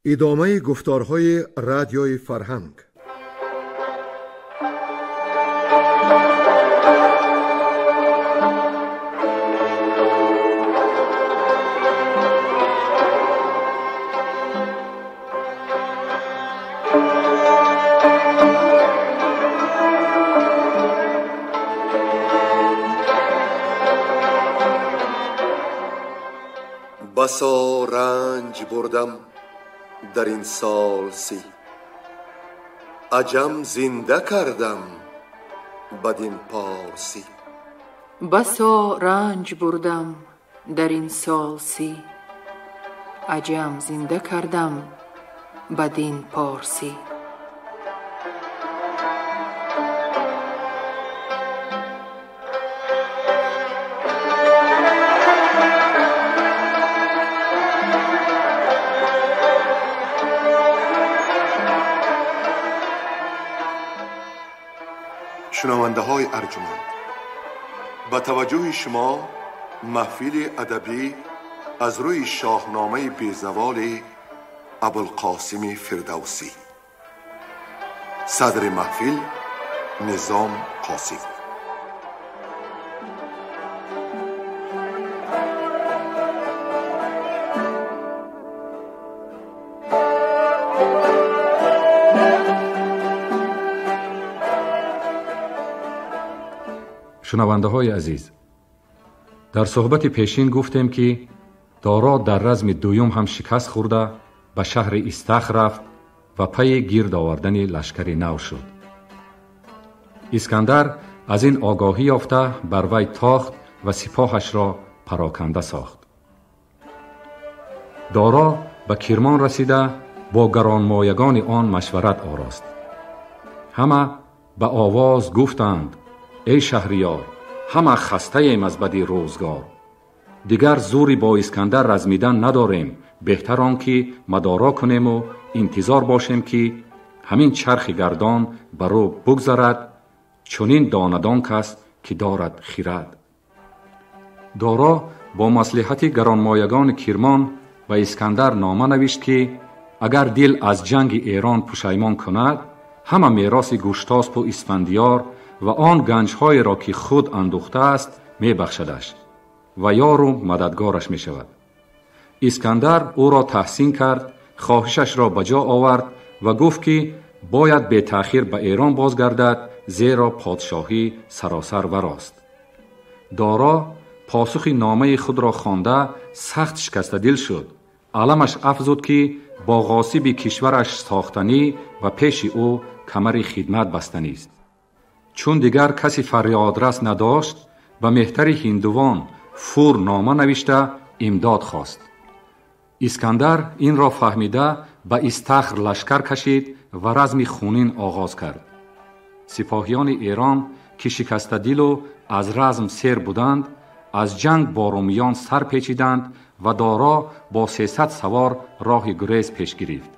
ادامه گفتارهای رادیوی فرهنگ. بسا رنج بردم در این سال سی، عجم زنده کردم بدین پارسی. بسا رنج بردم در این سال سی، عجم زنده کردم بدین پارسی. شنونده های ارجمند، با توجه شما محفل ادبی از روی شاهنامه بیزوال ابوالقاسم فردوسی. صدر محفل نظام قاسم. شنونده های عزیز، در صحبت پیشین گفتیم که دارا در رزم دویم هم شکست خورده به شهر استخر رفت و پی گرد آوردن لشکر نو شد. اسکندر از این آگاهی یافته بر وی تاخت و سپاهش را پراکنده ساخت. دارا به کرمان رسیده با گرانمایگان آن مشورت آراست. همه به آواز گفتند: ای شهریار، همه خسته ایم از بدی روزگار. دیگر زوری با اسکندر رزمیدن نداریم، بهتر آن که مدارا کنیم و انتظار باشیم که همین چرخ گردان بر او بگذرد، چنین داندان کس که دارد خرد. دارا با مصلحت گرانمایگان کرمان و اسکندر نامه نوشت که اگر دل از جنگ ایران پشیمان کند، همه میراث گوشتاسپ و اسفندیار و آن گنج‌های را که خود اندوخته است می‌بخشدش و یار و مددگارش می‌شود. اسکندر او را تحسین کرد، خواهشش را به جا آورد و گفت که باید به تأخیر به ایران بازگردد، زیرا پادشاهی سراسر وراست. دارا پاسخ نامه خود را خوانده سخت شکسته دل شد. علمش افزود که با غاصب کشورش ساختنی و پیش او کمر خدمت بستنی است. چون دیگر کسی فریادرس نداشت، به مهتر هندوان فور نامه نوشته امداد خواست. اسکندر این را فهمیده به استخر لشکر کشید و رزم خونین آغاز کرد. سپاهیان ایران که شکسته دل و از رزم سیر بودند، از جنگ با رومیان سر پیچیدند و دارا با 300 سوار راه گریز پیش گرفت.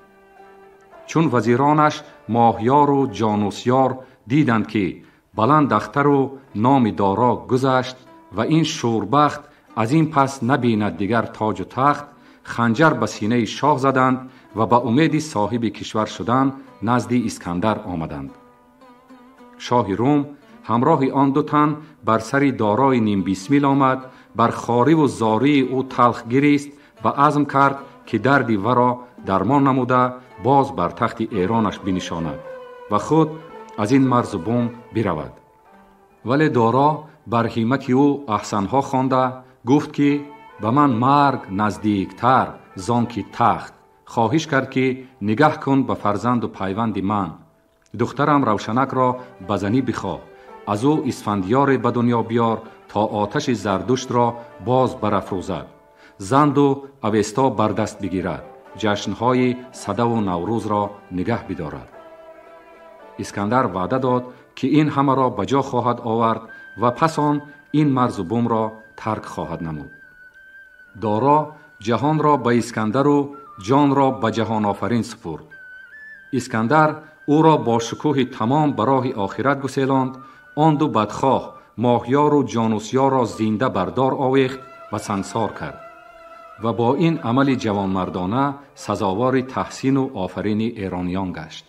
چون وزیرانش ماهیار و جانوسیار دیدند که بلند اختر و نام دارا گذشت و این شوربخت از این پس نبیند دیگر تاج و تخت، خنجر به سینه شاه زدند و به امید صاحب کشور شدن نزد اسکندر آمدند. شاه روم همراه آن دو تن بر سر دارای نیم بیسمیل آمد، بر خواری و زاری او تلخ گریست و عزم کرد که دردی ورا درمان نموده باز بر تخت ایرانش بنشاند و خود از این مرز و بوم برود. ولی دارا بر همت او احسانها خوانده گفت که به من مرگ نزدیکتر زان که تخت. خواهش کرد که نگاه کن به فرزند و پیوند من. دخترم روشنک را بزنی بخواه، از او اسفندیار به دنیا بیار تا آتش زردشت را باز برافروزد، زند و اوستا بر دست بگیرد، جشنهای صده و نوروز را نگه بدارد. اسکندر وعده داد که این همه را به جا خواهد آورد و پس آن این مرز و بوم را ترک خواهد نمود. دارا جهان را به اسکندر و جان را به جهان آفرین سپرد. اسکندر او را با شکوه تمام به راه آخرت گسیلاند. آن دو بدخواه ماهیار و جانوسیار را زنده بردار آویخت و سنگسار کرد. و با این عمل جوانمردانه سزاوار تحسین و آفرین ایرانیان گشت.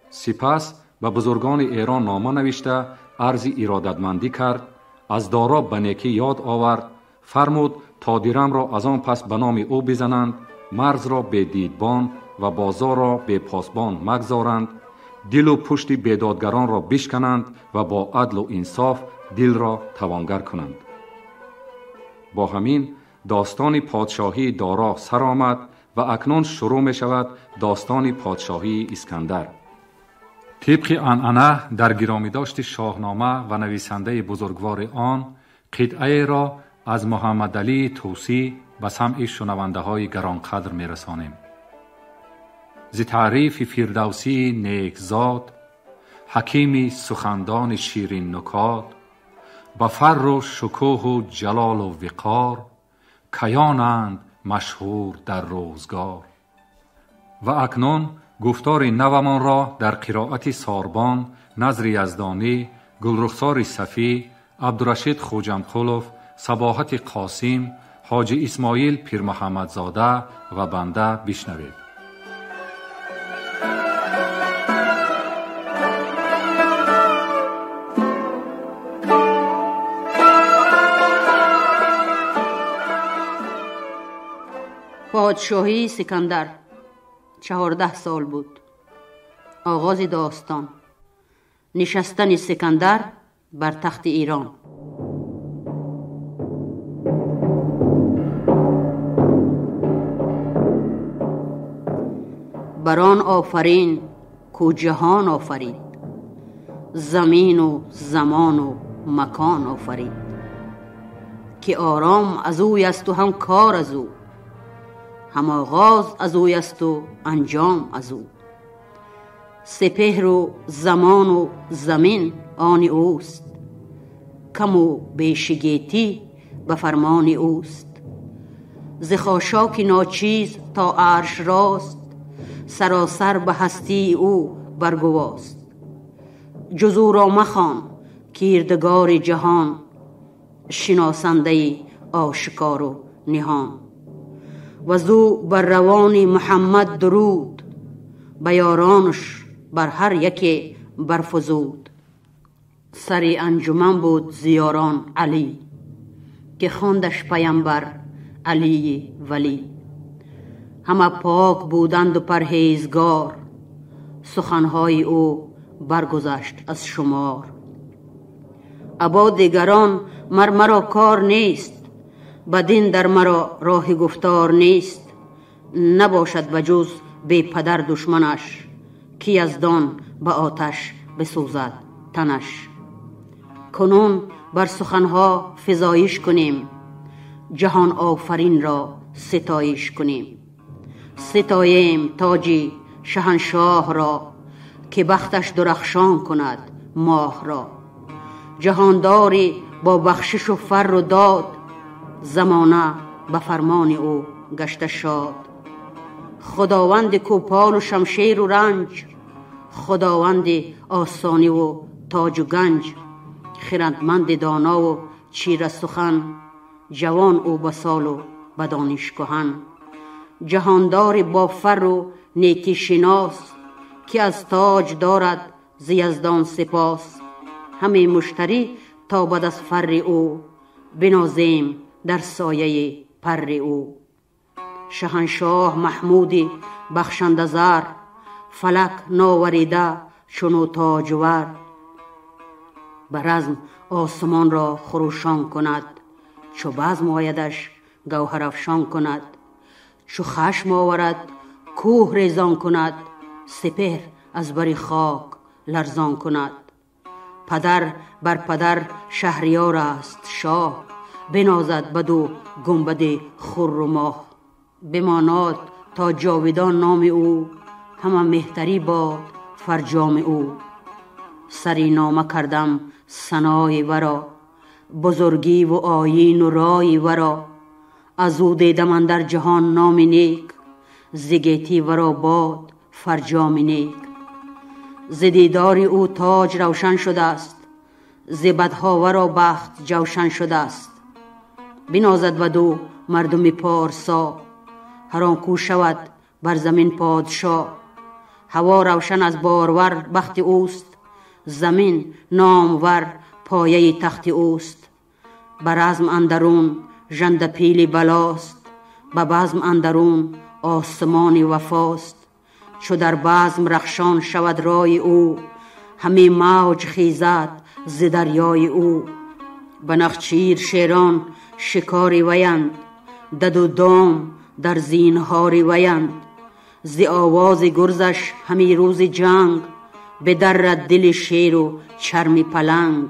سپس به بزرگان ایران نامه نوشته عرض ارادتمندی کرد، از دارا به نیکی یاد آورد، فرمود تا دیرم را از آن پس به نام او بزنند، مرز را به دیدبان و بازار را به پاسبان مگذارند، دل و پشت بیدادگران را بشکنند و با عدل و انصاف دل را توانگر کنند. با همین داستان پادشاهی دارا سر آمد و اکنون شروع می شود داستان پادشاهی اسکندر. طبق عنعنه در گرامی داشت شاهنامه و نویسنده بزرگوار آن، قطعه را از محمد علی طوسی به سمع شنونده های گرانقدر می رسانیم. ز تعریف فردوسی نیکزاد، حکیمی سخندان شیرین نکات، به فر و شکوه و جلال و وقار، کیانند مشهور در روزگار. و اکنون گفتار نومان را در قرائت ساربان، نظر یزدانی، گلرخسار صفی، عبدالرشید خوجمخلوف، صباحت قاسم، حاجی اسماعیل پیر محمدزاده و بنده بشنوید. پادشاهی سکندر 14 سال بود. آغاز داستان: نشستن سکندر بر تخت ایران. بران آفرین کو جهان آفرید، زمین و زمان و مکان آفرید، که آرام از اوی است و هم کار از او، هم آغاز از اوی است و انجام از او. سپهر و زمان و زمین آن اوست، کم و بیشگیتی به فرمان اوست. ز خاشاک ناچیز تا عرش راست، سراسر به هستی او برگواست. جز او را مخوان کیردگار جهان، شناسنده آشکار و نهان. وزو بر روان محمد درود، به یارانش بر هر یکی برفزود. سر انجمن بود زیاران علی، که خواندش پیامبر علی ولی. همه پاک بودند و پرهیزگار، سخنهای او برگذشت از شمار. ابا دیگران مرا کار نیست، بدین در مرا راه گفتار نیست. نباشد بجز بی پدر دشمنش، کی یزدان به آتش بسوزد تنش. کنون بر سخنها فزایش کنیم، جهان آفرین را ستایش کنیم. ستاییم تاجی شهنشاه را، که بختش درخشان کند ماه را. جهانداری با بخشش و فر و داد، زمانه به فرمان او گشته شاد. خداوند کوپال و شمشیر و رنج، خداوند آسانی و تاج و گنج. خردمند دانا و چیر سخن، جوان او به سال و به دانش کهن. جهاندار با فر و نیکی شناس، که از تاج دارد ز یزدان سپاس. همه مشتری تابد از فر او، بنازیم در سایه پر او. شهنشاه محمودی بخشنده زر، فلک ناوریده چونو تاجور. برزم آسمان را خروشان کند، چو بزم آیدش گوهر افشان کند. چو خشم آورد کوه ریزان کند، سپهر از بر خاک لرزان کند. پدر بر پدر شهریار است شاه، بنازد بدو گنبد خور و ماه. بماناد تا جاودان نام او، همه مهتری باد فرجام او. سری نامه کردم ثنای ورا، بزرگی و آیین و رای ورا. از او دیدم اندر جهان نام نیک، ز گیتی ورا باد فرجام نیک. ز دیدار او تاج روشن شده است، ز بدها ورا بخت جوشن شده است. بنازد بدو مردم پارسا. هر آن کو شود بر زمین پادشاه. هوا روشن از بارور بخت اوست، زمین نامور پایه تخت اوست. بر رزم اندرون ژنده پیل بلاست، به بزم اندرون آسمان وفاست. چو در بزم رخشان شود رای او، همی موج خیزد ز دریای او. به نخچیر شیران شکاری ویند، دد و دام در زینهاری ویند. ز آواز گرزش همی روز جنگ، بدرد دل شیر و چرم پلنگ.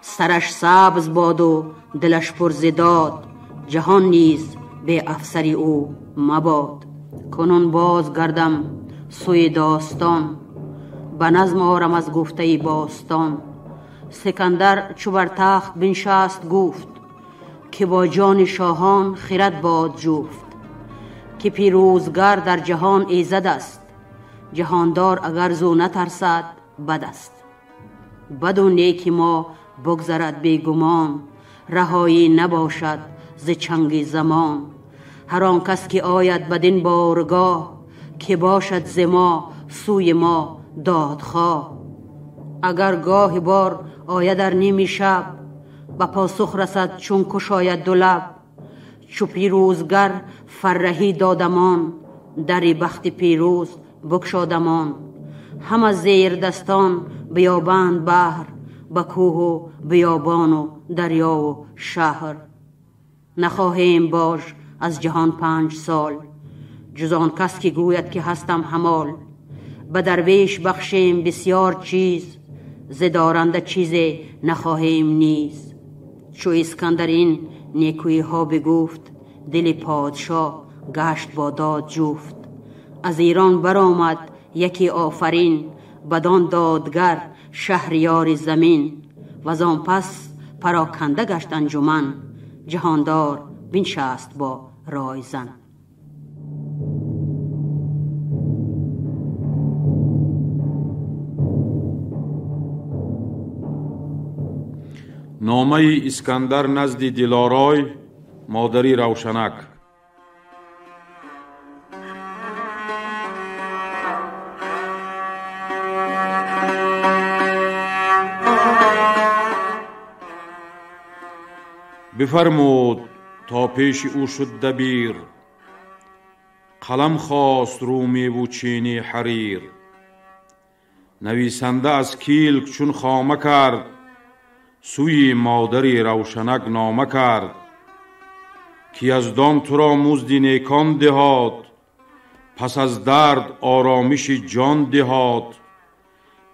سرش سبز باد و دلش پر ز داد، جهان نیز به افسری او مباد. کنون باز گردم سوی داستان، به نظم آرم از گفته باستان. سکندر چو بر تخت بنشست گفت، که با جان شاهان خرد باد جفت. که پیروزگر در جهان ایزد است، جهاندار اگر زو نترسد بد است. بد و نیک ما بگذرد بی گمان، رهایی نباشد ز چنگ زمان. هر آن کس که آید بدین بارگاه، که باشد ز ما سوی ما دادخواه. اگر گاه بار آید در نیمی شب، به پاسخ رسد چون کشاید دو لب. چو پیروزگر فرهی دادمان، در بخت پیروز بگشادمان. هم از زیر دستان بیابند بحر، به کوه و بیابان و دریا و شهر. نخواهیم باش از جهان 5 سال، جز آن کس که گوید که هستم همال. به درویش بخشیم بسیار چیز، ز دارنده چیزی نخواهیم نیز. چو اسکندر این نیکویی ها بگفت، دل پادشاه گشت با داد جفت. از ایران برآمد یکی آفرین، بدان دادگر شهریار زمین. و آن پس پراکنده گشت انجمن، جهاندار بنشست با رایزن. نامه اسکندر نزد دلارای مادری روشنک. بفرمود تا پیش او شد دبیر، قلم خواست رومی و چینی حریر. نویسنده از کیلک چون خامه کرد، سوی مادری روشنک نامه کرد. که از دان تو را مزدی نیکان دهاد، پس از درد آرامش جان دهاد.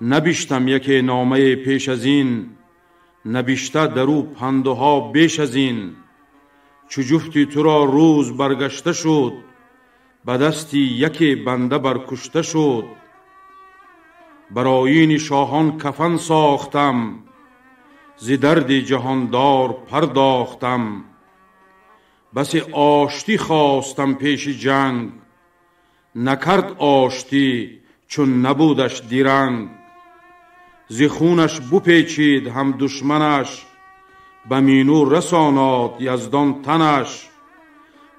نبشتم یکی نامه پیش از این، نبشته درو پندها بیش از این. چو جفتی تو را روز برگشته شد، به دستی یکی بنده برکشته شد. بر آیین شاهان کفن ساختم، ز درد جهاندار پرداختم. بس آشتی خواستم پیش جنگ، نکرد آشتی چون نبودش درنگ. ز خونش بپیچید هم دشمنش، به مینو رساناد یزدان تنش.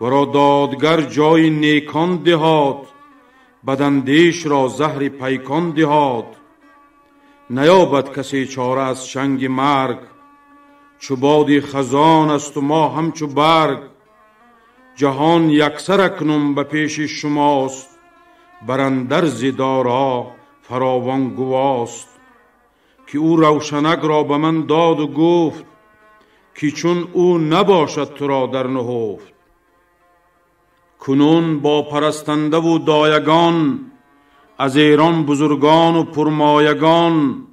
ورا دادگر جای نیکان دهاد، بداندیش را زهر پیکان دهاد. نیابد کسی چاره از شنگ مرگ، چو باد خزان است و ما همچو برگ. جهان یکسر اکنون به پیش شماست، براندرز دارا فراوان گواست. که او روشنک را به من داد و گفت، که چون او نباشد تو را در نهفت. کنون با پرستنده و دایگان، از ایران بزرگان و پرمایگان.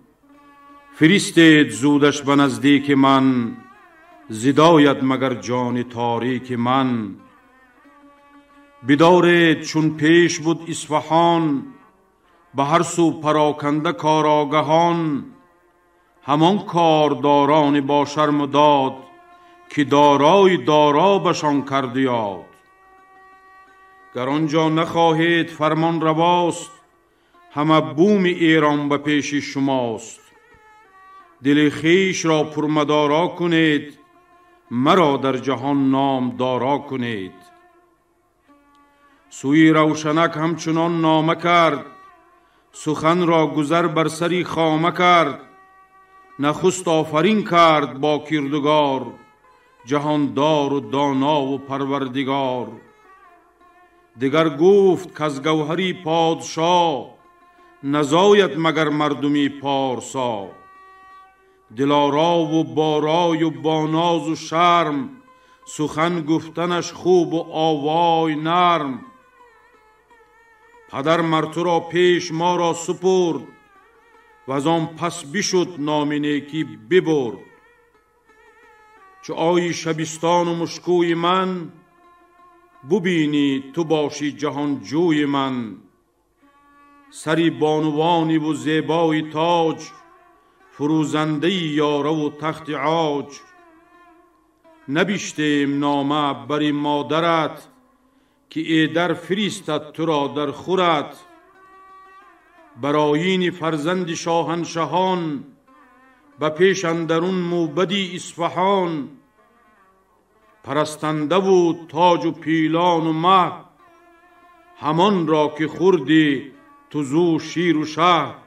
فرستید زودش به نزدیک من، زداید مگر جان تاریک من. بدارید چون پیش بود اصفهان، به هر سو پراکنده کاراگهان. همان کارداران با شرم و داد، که دارای دارا بشان کرد یاد. گر آنجا نخواهید فرمان رواست، همه بوم ایران به پیش شماست. دل خیش را پرمدارا کنید، مرا در جهان نام دارا کنید. سوی روشنک همچنان نامه کرد، سخن را گذر بر سری خامه کرد. نخست آفرین کرد با کردگار، جهاندار و دانا و پروردگار. دگر گفت که از گوهری پادشاه، نزاید مگر مردمی پارسا. دلارا و بارای و باناز و شرم، سخن گفتنش خوب و آوای نرم. پدر مرتو را پیش ما را سپرد، و از آن پس بشد نام نیکی ببرد. چو آیی شبستان و مشکوی من، ببینی تو باشی جهان جوی من. سری بانوانی و زیبای تاج، فروزنده یاره و تخت عاج. نبشتیم نامه بر مادرت، که ایدر فرستد تو را در خورت. برآیین فرزند شاهنشهان، به پیش اندرون موبدی اصفهان. پرستنده بود تاج و پیلان و مه، همان را که خوردی تو زو شیر و شه.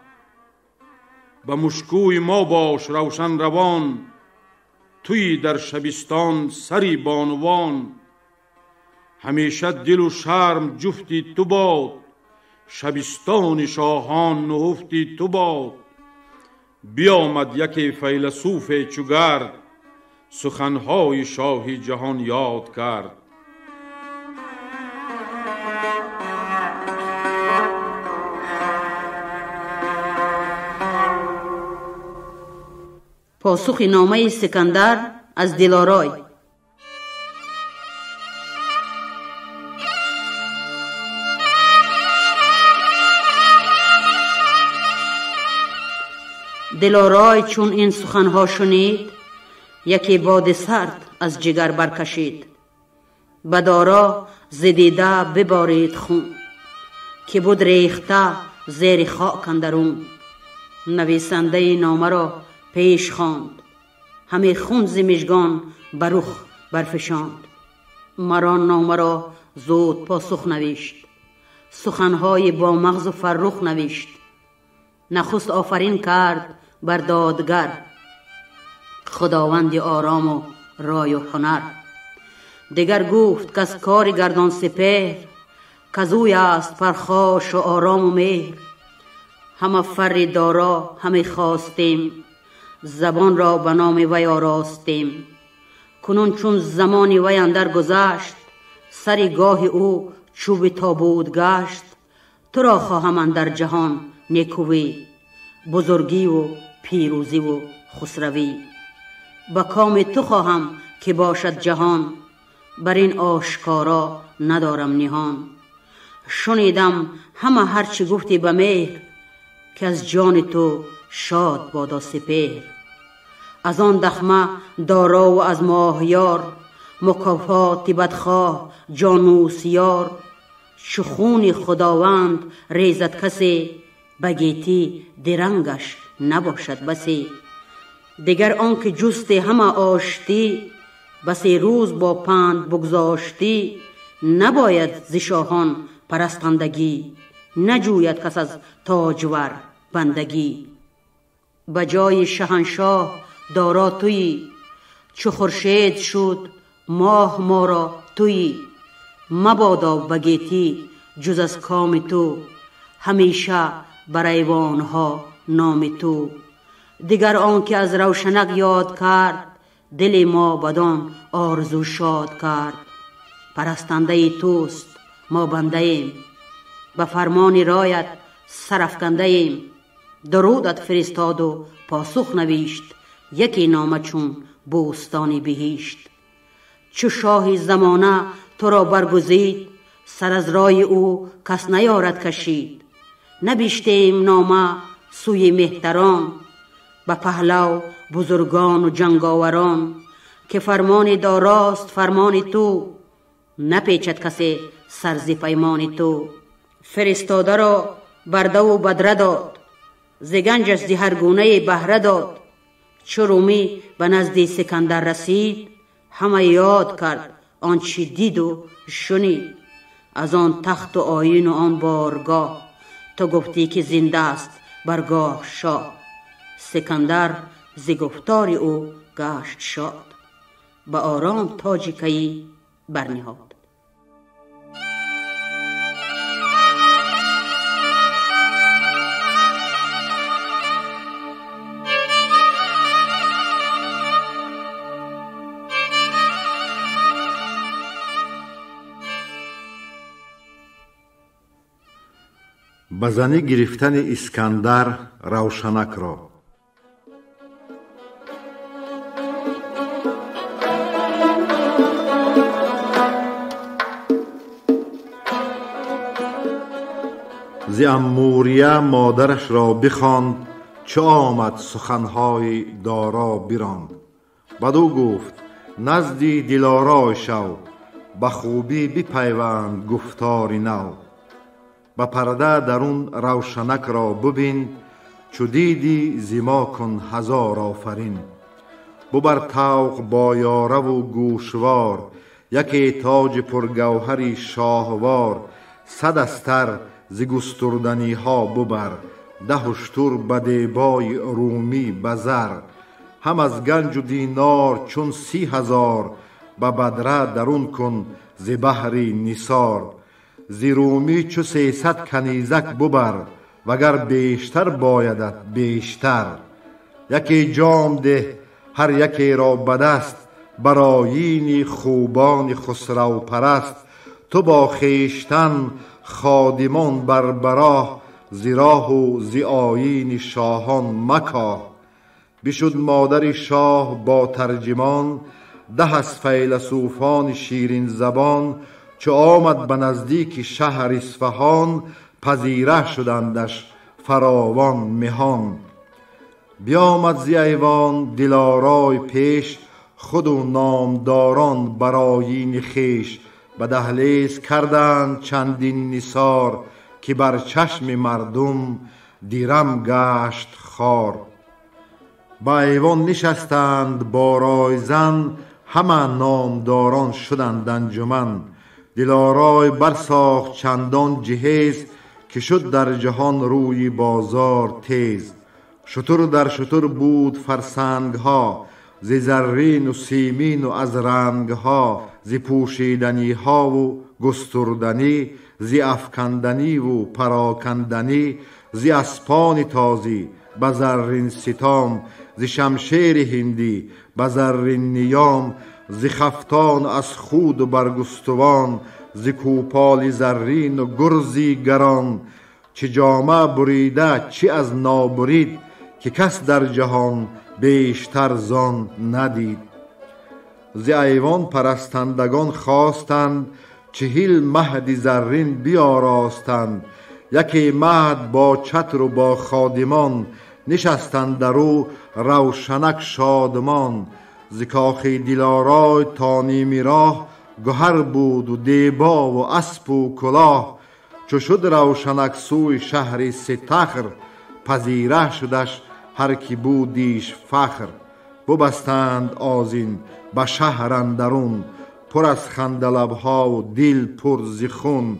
به مشکوی ما باش روشن روان، توی در شبستان سری بانوان. همیشه دل و شرم جفتی تو باد، شبستان شاهان نهفتی تو باد. بیامد یکی فیلسوف چوگرد، سخنهای شاهی جهان یاد کرد. پاسخ نامه سکندر از دلارای. دلارای چون این سخنها شنید، یکی باد سرد از جگر برکشید. به دارا ز دیده ببارید خون، که بود ریخته زیر خاک اندرون. نویسنده نامه را پیش خواند، همه خون ز مژگان بر رخ برفشاند. مرا نامه را زود پاسخ نوشت، سخنهای با مغز و فرخ نوشت. نخست آفرین کرد بر دادگر، خداوند آرام و رای و هنر. دگر گفت که از کار گردان سپهر، کزوی است پرخاش و آرام و مهر. همه فر دارا همه خواستیم، زبان را به نام وی آراستیم. کنون چون زمان وی اندر گذشت، سری گاه او چوب تابود گشت. تو را خواهم اندر جهان نیکویی، بزرگی و پیروزی و خسروی. به کام تو خواهم که باشد جهان، بر این آشکارا ندارم نهان. شنیدم همه هرچی گفتی به مهر، که از جان تو شاد بادا سپهر. از آن دخمه دارا و از ماهیار، مکافات بدخواه جانوس یار. چو خون خداوند ریزد کسی، بگیتی درنگش نباشد بسی. دگر آنکه جست همه آشتی، بسی روز با پند بگذاشتی. نباید ز شاهان پرستندگی، نجوید کس از تاجور بندگی. بجای شهنشاه دارا تویی، چو خورشید شد ماه ما را تویی. مبادا بگیتی جز از کام تو، همیشه بر ایوانها نام تو. دیگر آنکه از روشنک یاد کرد، دل ما بدان آرزو شاد کرد. پرستنده توست ما بنده ایم، به فرمان رایت سرافکنده ایم. درودت فرستاد و پاسخ نوشت، یکی نامه چون بوستانی بهشت. چو شاه زمانه تو را برگزید، سر از رای او کس نیارد کشید. نبشتیم نامه سوی مهتران، به پهلو بزرگان و جنگاوران. که فرمان داراست فرمان تو، نپیچد کسی سر ز پیمان تو. فرستاده را برده و بدره داد، ز گنجش ز هر گونه بهره داد. چو رومی به نزد سکندر رسید، همه یاد کرد آنچه دید و شنید. از آن تخت و آیین و آن بارگاه، تو گفتی که زنده است برگاه شاه. سکندر ز گفتار او گشت شاد، به آرام تاج کی برنهاد. به زنی گرفتن اسکندر روشنک را. ز اموریه مادرش را بخواند، چو آمد سخنهای دارا براند. بدو گفت نزدی دلارای شو، به خوبی بپیوند گفتاری نو. به پرده درون روشنک را ببین، چو دیدی زما کن هزار آفرین. ببر طوق با یاره و گوشوار، یکی تاج پرگوهری شاهوار. 100 استر ز گستردنی ها ببر، 10 اشتر به دیبای رومی بزر. هم از گنج و دینار چون 30,000، به بدره درون کن ز بحری نثار. ز رومی چو 300 کنیزک ببر، وگر بیشتر بایدت بیشتر. یکی جام ده هر یکی را به دست، برآیین خوبان خسرو پرست. تو با خویشتن خادمان بر براه، ز راه و ز آیین شاهان مکاه. بشد مادر شاه با ترجمان، 10 از فیلسوفان شیرین زبان. چو آمد به نزدیک شهر اصفهان، پذیره شدندش فراوان مهان. بیامد ز ایوان دلارای پیش، خود و نامداران برآیین خویش. به دهلیز کردند چندین نثار، که بر چشم مردم دیرم گشت خار. به ایوان نشستند با رایزن، همه نامداران شدند انجمن. دلارای برساخت چندان جهیز، که شد در جهان روی بازار تیز. شتر در شتر بود فرسنگ ها، ز زرین و سیمین و از رنگ ها. ز پوشیدنی ها و گستردنی، ز افکندنی و پراکندنی. ز اسپان تازی به زرین ستام، ز شمشیر هندی به زرین نیام. ز خفتان از خود و برگستوان، ز کوپال زرین و گرزی گران. چه جامه بریده چه از نابرید، که کس در جهان بیشتر زان ندید. ز ایوان پرستندگان خواستند، 40 مهد زرین بیاراستند. یکی مهد با چتر و با خادمان، نشستند در او روشنک شادمان. ز کاخ دلارای تا نیمی راه، گهر بود و دیبا و اسپ و کلاه. چو شد روشنک سوی شهر ستخر، پذیره شدش هر کی بودیش فخر. ببستند آذین به شهر اندرون، پر از خنده لبها و دل پر ز خون.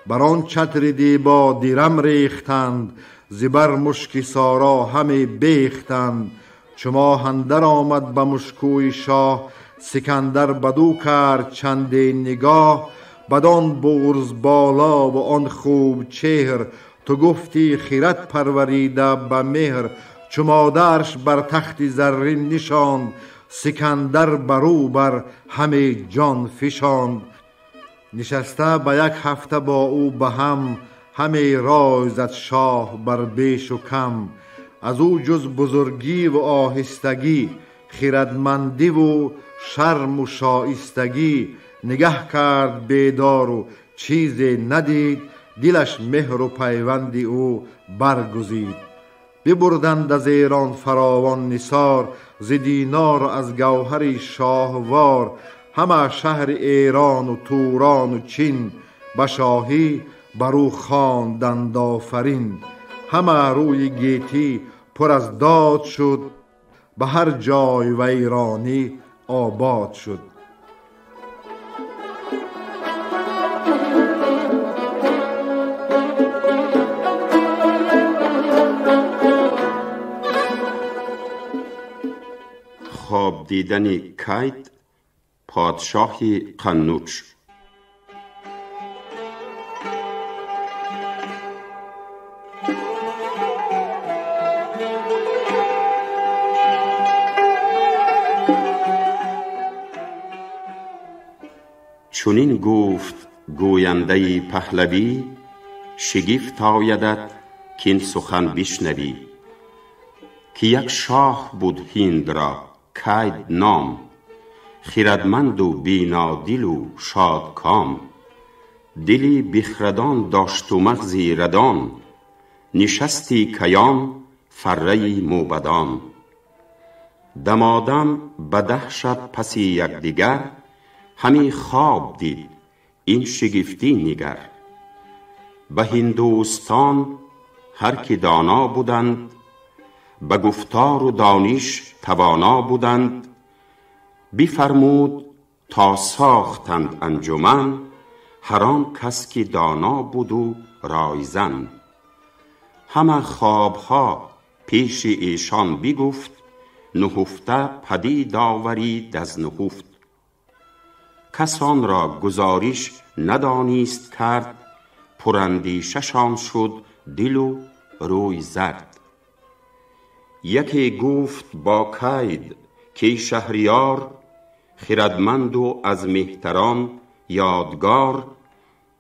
بر آن چتر دیبا دیرم ریختند، زبر مشک سارا همه بیختند. چو ماه اندر آمد به مشکوی شاه، سکندر بدو کرد چندین نگاه. بدان برز بالا و آن خوب چهر، تو گفتی خرد پروریده به مهر. چو مادرش بر تخت زرین نشاند، سکندر برو بر همه جان فشاند. نشسته به 1 هفته با او به هم، همه رای زد شاه بر بیش و کم. از او جز بزرگی و آهستگی، خردمندی و شرم و شایستگی. نگه کرد بیدار و چیزی ندید، دلش مهر و پیوند او برگزید. ببردند از ایران فراوان نثار، ز دینار و از گوهر شاهوار. همه شهر ایران و توران و چین، به شاهی برو خواندند آفرین. همه روی گیتی پر از داد شد، به هر جای ویرانی آباد شد. دیدن کید پادشاه قنوج. چنین گفت گوینده پهلوی، شگفت آیدت کین سخن بشنوی. که یک شاه بود هند را کید نام، خردمند و بینادل و شادکام. دلی بخردان داشت و مغزی ردان، نشستی کیان فره موبدان. دمادم به 10 شب پس یکدیگر، همی خواب دید این شگفتی نگر. به هندوستان هر که دانا بودند، به گفتار و دانش توانا بودند. بفرمود تا ساختند انجمن، هر آن کس که دانا بود و رایزن. همه خوابها پیش ایشان بگفت، نهفته پدید آورید از نهفت. کسان را گزارش ندانست کرد، پراندیششان شد دل و روی زرد. یکی گفت با کید که شهریار، خردمند و از مهتران یادگار.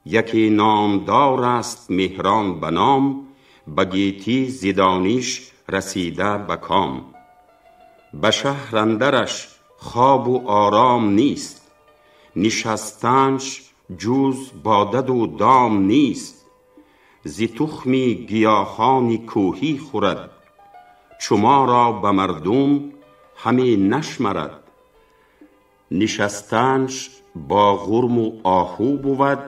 یکی نامدار است مهران به نام، به گیتی ز دانش رسیده به کام. به شهر اندرش خواب و آرام نیست، نشستنش جز با دد و دام نیست. ز تخمی گیاهان کوهی خورد، چما را به مردم همی نشمرد. نشستنش با غرم و آهو بود،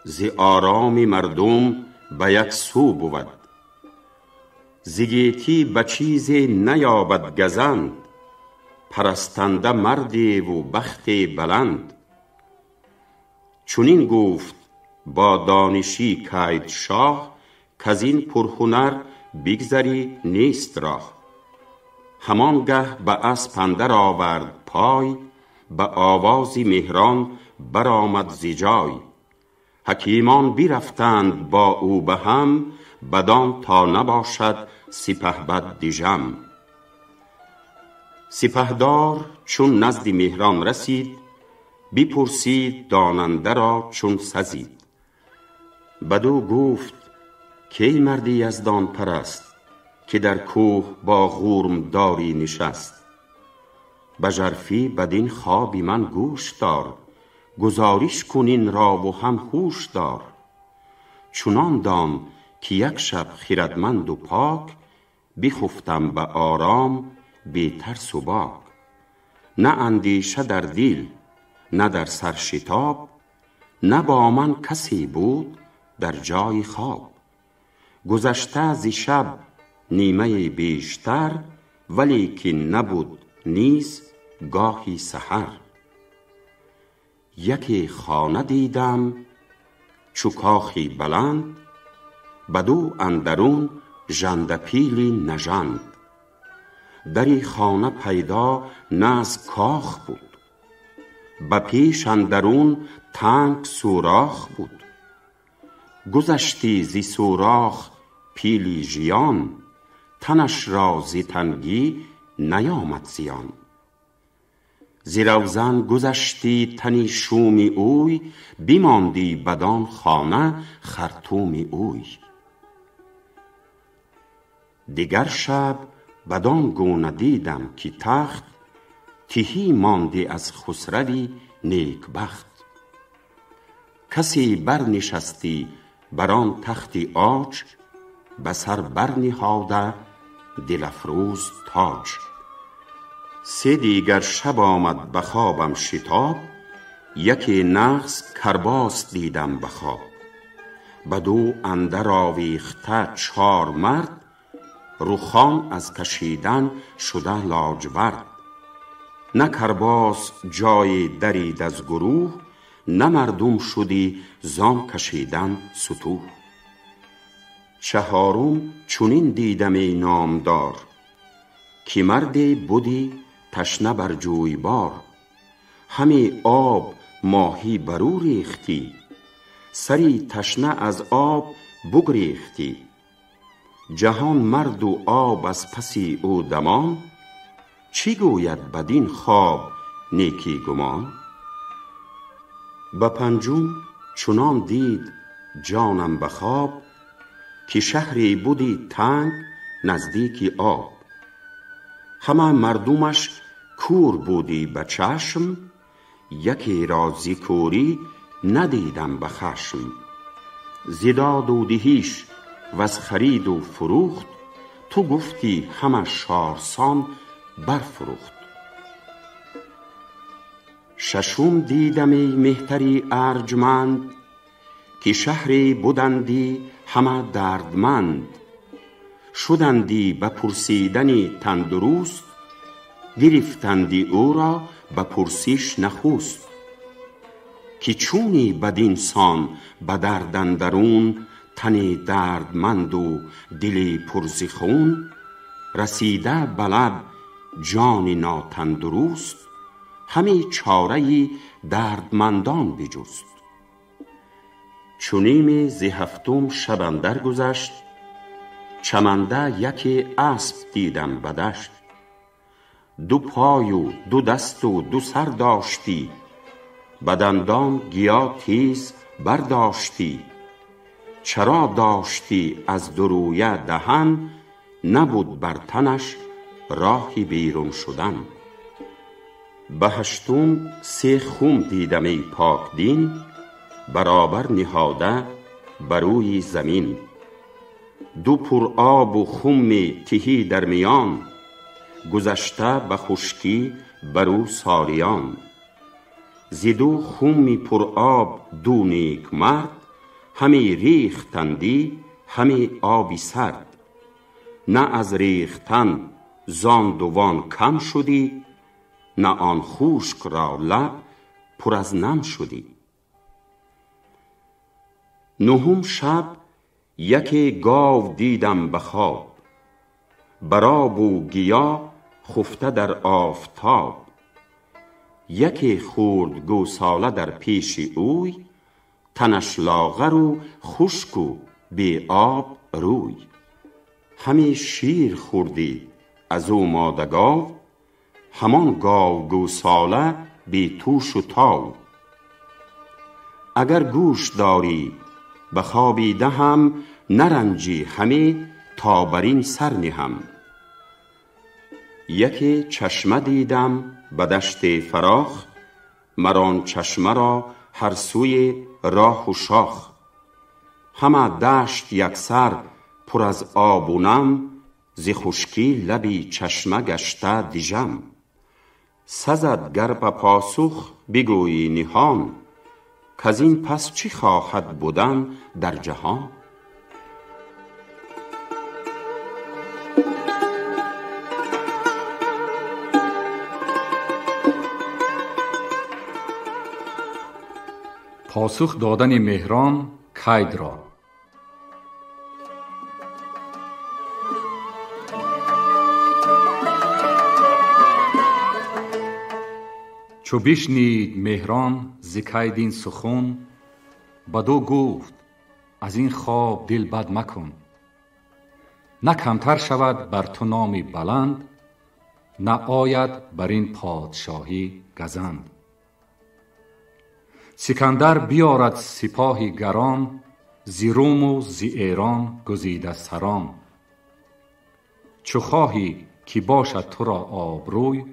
ز آرام مردم به یک سو بود. ز گیتی به چیز نیابد گزند، پرستنده مردی و بخت بلند. چنین گفت با دانشی کید شاه، کز این پرهنر بگذری نیست راه. همانگه به اسپ اندر آورد پای، به آواز مهران برآمد ز جای. حکیمان برفتند با او به هم، بدان تا نباشد سپهبد دژم. سپهدار چون نزد مهران رسید، بپرسید داننده را چون سزید. بدو گفت کی مردی یزدان پرست، که در کوه با غورم داری نشست. به ژرفی بدین خوابی من گوش دار، گزارش کن این را و هم هوش دار. چنان دان که یک شب خردمند و پاک، بخفتم به آرام بی ترس و باک. نه اندیشه در دل نه در سر شتاب، نه با من کسی بود در جای خواب. گذشته ز شب نیمه بیشتر، ولیکن نبود نیز گاهی سحر. یکی خانه دیدم چو کاخی بلند، بدو اندرون ژنده پیلی نژند. دری خانه پیدا نه از کاخ بود، به پیش اندرون تنگ سوراخ بود. گذشتی ز سوراخ پیلی ژیان، تنش را ز تنگی نیامد زیان. ز روزن گذشتی تنی شومی اوی، بماندی بدان خانه خرطومی اوی. دیگر شب بدان گونه دیدم که تخت، تهی ماندی از خسروی نیکبخت. کسی برنشستی بر آن تختی عاج، به سر برنهاده دل افروز تاج. 3 دیگر شب آمد به خوابم شتاب، یکی نغز کرباس دیدم به خواب. بدو اندر آویخته 4 مرد، رخان از کشیدن شده لاجورد. نه کرباس جای درید از گروه، نه مردم شدی زان کشیدن ستوه. 4م چنین دیدم ای نامدار، که مردی بودی تشنه بر جویبار. همی آب ماهی برو ریختی، سری تشنه از آب بگریختی. جهان مرد و آب از پسی او دمان، چی گوید بدین خواب نیکی گمان؟ به پنجم چنان دید جانم به خواب، که شهری بودی تنگ نزدیکی آب. همه مردمش کور بودی به چشم، یکی را ز کوری ندیدم به خشم. ز داد و دهیش وز خرید و فروخت، تو گفتی همه شارسان برفروخت. ششم دیدم ای مهتری ارجمند، که شهری بودندی همه دردمند. شدندی به پرسیدنی تندرست، گرفتندی او را به پرسیش نخست. که چونی بدین سان به درد اندرون، تنی دردمند و دلی پر ز خون. رسیده به لب جانی ناتندرست، همی چاره دردمندان بجست. چونیم ز هفتم شب اندر گذشت، چمنده یکی اسب دیدم به دشت. دو پای و دو دست و دو سر داشتی، به دندان گیا تیز برداشتی. چرا داشتی از دو رویه دهن، نبود بر تنش راهی بیرون شدن. به هشتم سه خم دیدم ای پاک دین، برابر نهاده بروی زمین. دو پر آب و خم تهی در میان، گذشته به خشکی برو ساریان. ز دو خم پر آب دو نیک مرد، همی ریختندی همی آبی سرد. نه از ریختن زان دوان کم شدی، نه آن خشک را لب پر از نم شدی. نهم شب یکی گاو دیدم به خواب، بر آب و گیا خفته در آفتاب. یکی خرد گوساله در پیش اوی، تنش لاغر و خشک و بی آب روی. همی شیر خوردی از او ماده گاو، همان گاو گوساله بی توش و تاو. اگر گوش داری به خوابیده هم، نرنجی همی تا برین سر نهم. یکی چشمه دیدم به دشت فراخ، مران چشمه را هر سوی راه و شاخ. همه دشت یکسر پر از آب و نم، ز خشکی لبی چشمه گشته دیژم. سزد گر به پاسخ بگویی نهان، کز این پس چی خواهد بودن در جهان؟ پاسخ دادن مهران کید را. چو بشنید مهران ز کید این سخن، بدو گفت از این خواب دل بد مکن. نه کمتر شود بر تو نامی بلند، نه آید بر این پادشاهی گزند. سکندر بیارد سپاهی گران، ز روم و ز ایران گزیده سران. چو خواهی که باشد تو را آبروی،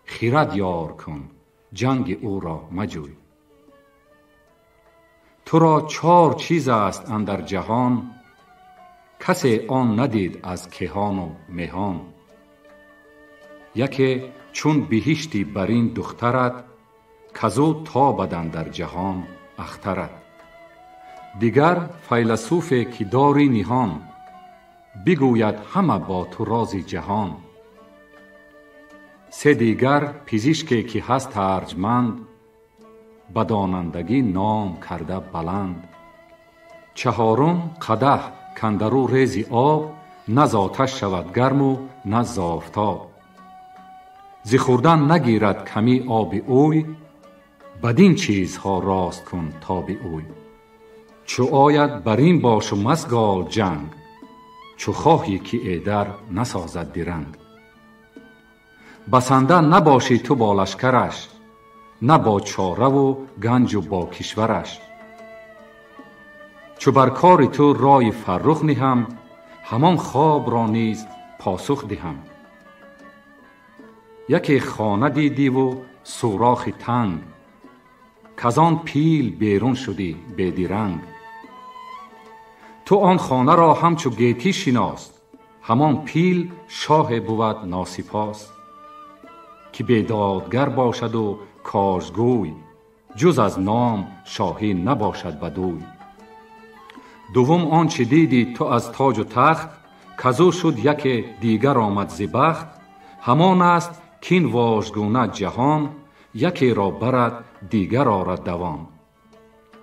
خرد یار کن جنگ او را مجوی. تو را 4 چیز است اندر جهان، کسی آن ندید از کهان و مهان. یکی چون بهشتی برین دخترت، کزو تابدن در جهان اخترت. دیگر فیلسوفی که داری نهان، بگوید همه با تو راز جهان. سه دیگر پزشکی که هست ارجمند، به دانندگی نام کرده بلند. چهارم قدح کاندرو ریزی آب، نه ز آتش شود گرم و نه ز آفتاب. ز خوردن نگیرد کمی آب اوی، بدین چیزها راست کن تا به اوی. چو آید بر این باش و مسگال جنگ، چو خواهی که ایدر نسازد درنگ. بسنده نباشی تو با لشکرش، نه با چاره و گنج و با کشورش. چو بر کار تو رای فرخ نهم، همان خواب را نیز پاسخ دهم. یکی خانه دیدی و سوراخ تنگ، کزان پیل بیرون شدی بیدرنگ. تو آن خانه را همچو گیتی شناس، همان پیل شاه بود ناسپاس. که بیدادگر باشد و کارزگوی، جز از نام شاهی نباشد بدوی. دوم آنچه دیدی تو از تاج و تخت، کزو شد یک دیگر آمد ز بخت. همان است کین واژگونه جهان، یکی را برد دیگر آرد دوان.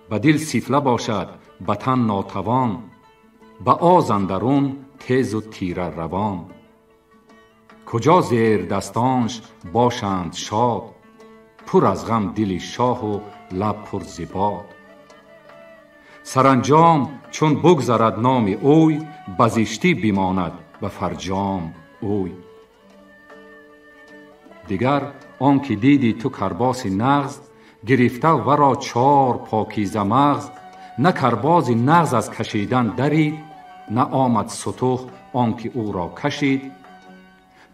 به دل سیفله باشد به تن ناتوان، به آز اندرون تیز و تیره روان. کجا زیر دستانش باشند شاد، پر از غم دل شاه و لب پر ز باد. سرانجام چون بگذرد نام اوی، بزشتی بماند به فرجام اوی. دیگر آن که دیدی تو کرباس نغز، گرفته ورا 4 پاکیزه مغز. نه کرباز نغز از کشیدن درید، نه آمد ستوخ آن که او را کشید.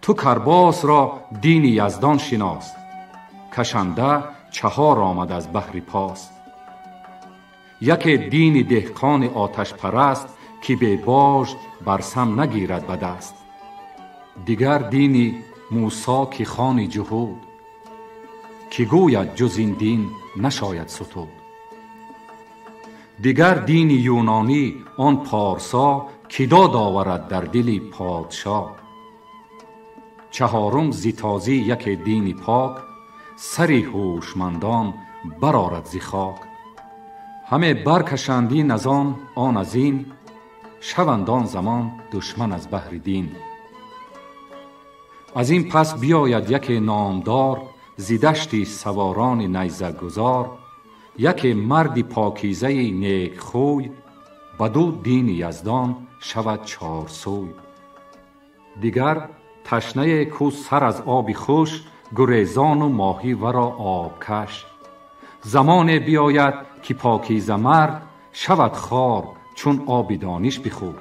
تو کرباس را دین یزدان شناس، کشنده 4 آمد از بحر پاس. یکی دین دهقان آتش پرست، که به باژ برسم نگیرد به دست. دیگر دینی موسی که خان جهود، که گوید جز این دین نشاید ستود. دیگر دین یونانی آن پارسا، که داد آورد در دل پادشاه. چهارم زیتازی یک دین پاک، سری هوشمندان برآرد ز خاک. همه برکشندین از آن از این، شوند آن زمان دشمن از بهر دین. از این پس بیاید یک نامدار، ز دشت سواران نیزه گذار. یک مرد پاکیزه نیک خوی، بدو دین یزدان شود 4 سوی. دیگر تشنه کو سر از آب خوش، گریزان و ماهی ورا آب کش. زمان بیاید که پاکیزه مرد، شود خوار چون آب دانش بخور.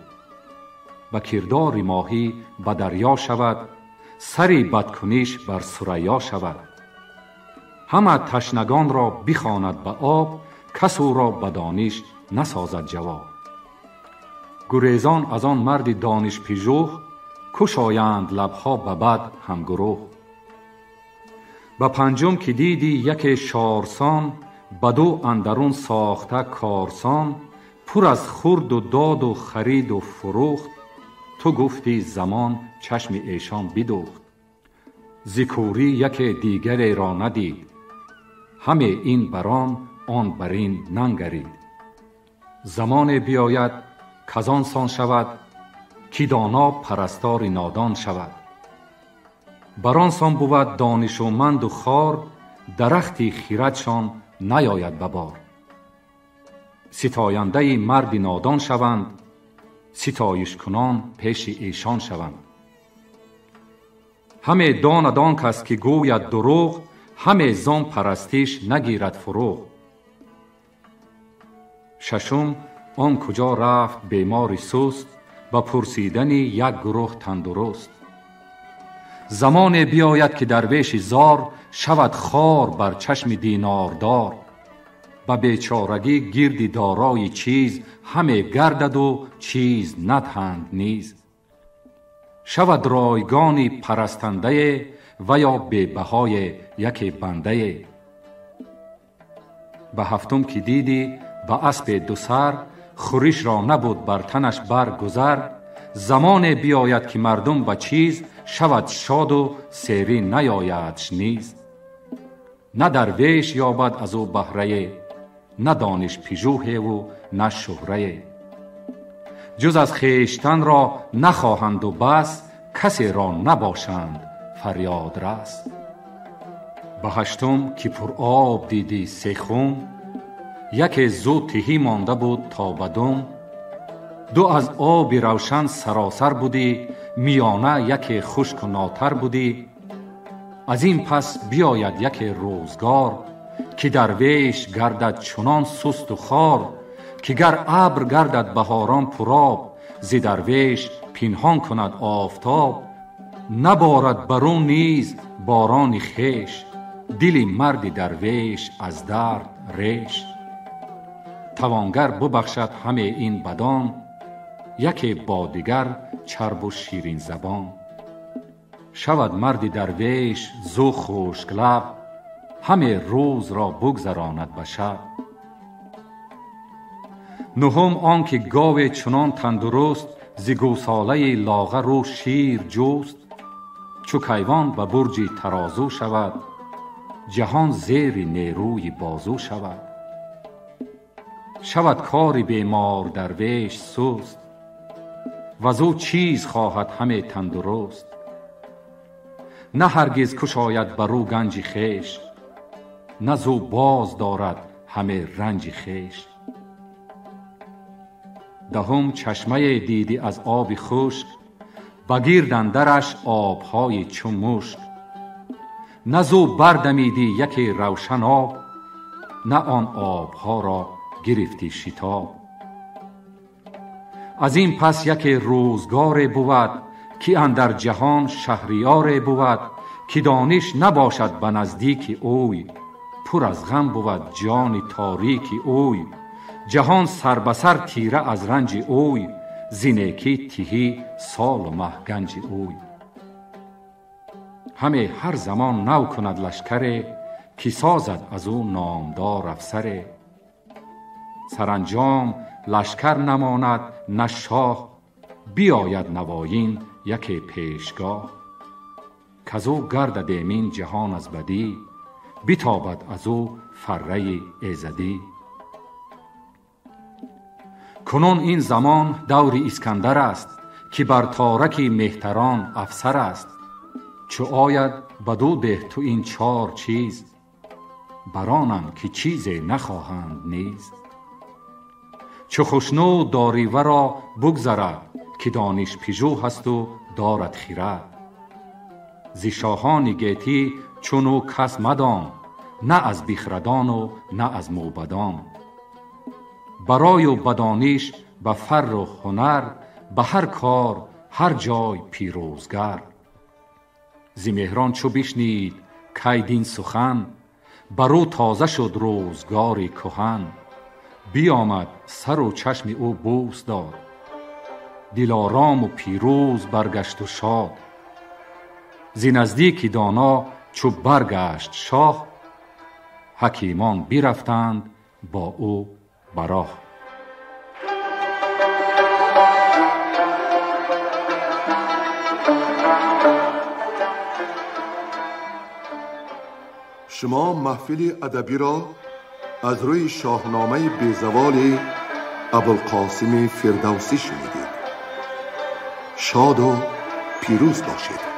به کردار ماهی به دریا شود، سری بدکنیش بر ثریا شود. همه تشنگان را بخواند به آب، کس او را به دانش نسازد جواب. گریزان از آن مرد دانش پژوه، کشایند لبها به بد همگروه. به پنجم که دیدی یک شارسان، بدو اندرون ساخته کارسان. پر از خورد و داد و خرید و فروخت، تو گفتی زمان چشم ایشان بدوخت. ز کوری یک دیگر را ندید، همه این بران آن برین ننگرید. زمان بیاید کزان سان شود، که دانا پرستار نادان شود. بران سان بود دانشمند و خوار، درختی خیرتشان نیاید به بار. ستاینده مرد نادان شوند، ستایش کنان پیش ایشان شوند. همه داند آن کس که گوید دروغ، همه زان پرستش نگیرد فروغ. ششم آن کجا رفت بیماری سست، با پرسیدن یک گروه تندرست. زمان بیاید که درویش زار، شود خار بر چشم دیناردار. با بیچارگی گردی دارای چیز، همه گردد و چیز ندهند نیز. شود رایگانی پرستنده، و یا به بهای یک بنده. به هفتم که دیدی به اسب 2 سر، خورش را نبود بر تنش برگذر. زمان بیاید که مردم به چیز، شود شاد و سیری نیایدش نیز. نه درویش یابد از او بهره، نه دانش پژوه و نه شهره. جز از خویشتن را نخواهند و بس، کسی را نباشند فریاد رس. به هشتم که پر آب دیدی سه خم، یک زو تهی مانده بود تا به دم. دو از آب روشن سراسر بودی، میانه یک خشک و ناتر بودی. از این پس بیاید یک روزگار، که درویش گردد چنان سست و خار. که گر ابر گردد بهاران پرآب، ز درویش پنهان کند آفتاب. نبارد برون نیز باران خویش، دل مرد درویش از درد ریش. توانگر ببخشد همه این بدان، یکی با دیگر چرب و شیرین زبان. شود مرد درویش زو خشک لب، همه روز را بگذراند به شب. نهم آن که گاو چنان تندرست، ز گوساله لاغر و شیر جست. چو کیوان به برج ترازو شود، جهان زیر نیروی بازو شود. شود کار بیمار درویش سست، وزو چیز خواهد همه تندرست. نه هرگز کشاید برو گنج خویش، نه زو باز دارد همه رنج خویش. دهم چشمه دیدی از آب خشک، بگرد اندرش آبهای چون مشک. نه زو بردمیدی یکی روشن آب، نه آن آبها را گرفتی شتاب. از این پس یک روزگار بود، که اندر جهان شهریار بود. که دانش نباشد به نزدیک اوی، پر از غم بود جان تاریک اوی. جهان سر به سر تیره از رنج اوی، ز نیکی تهی سال و مه گنج اوی. همه هر زمان نو کند لشکر، که سازد از او نامدار افسر. سرانجام لشکر نماند نه شاه، بیاید نواین یک پیشگاه. کزو گردد ایمن جهان از بدی، بتابد از او فره ایزدی. کنون این زمان دور اسکندر است، که بر تارک مهتران افسر است. چو آید بدو ده تو این چار چیز، برانم که چیزی نخواهند نیز. چو خشنو داری ورا بگذرد، که دانش پژوه هست و دارد خرد. ز شاهان گیتی چونو کس مدان، نه از بخردان و نه از موبدان. برای و بدانش به فر و هنر، به هر کار هر جای پیروزگر. ز مهران چو بشنید کیدین سخن، برو تازه شد روزگار کهن. بیامد سر و چشم او بوس داد، دلارام و پیروز برگشت و شاد. ز نزدیک دانا چو برگشت شاه، حکیمان برفتند با او براه. شما محفل ادبی را از روی شاهنامه بیزوال ابوالقاسم فردوسی شنیدید. شاد و پیروز باشید.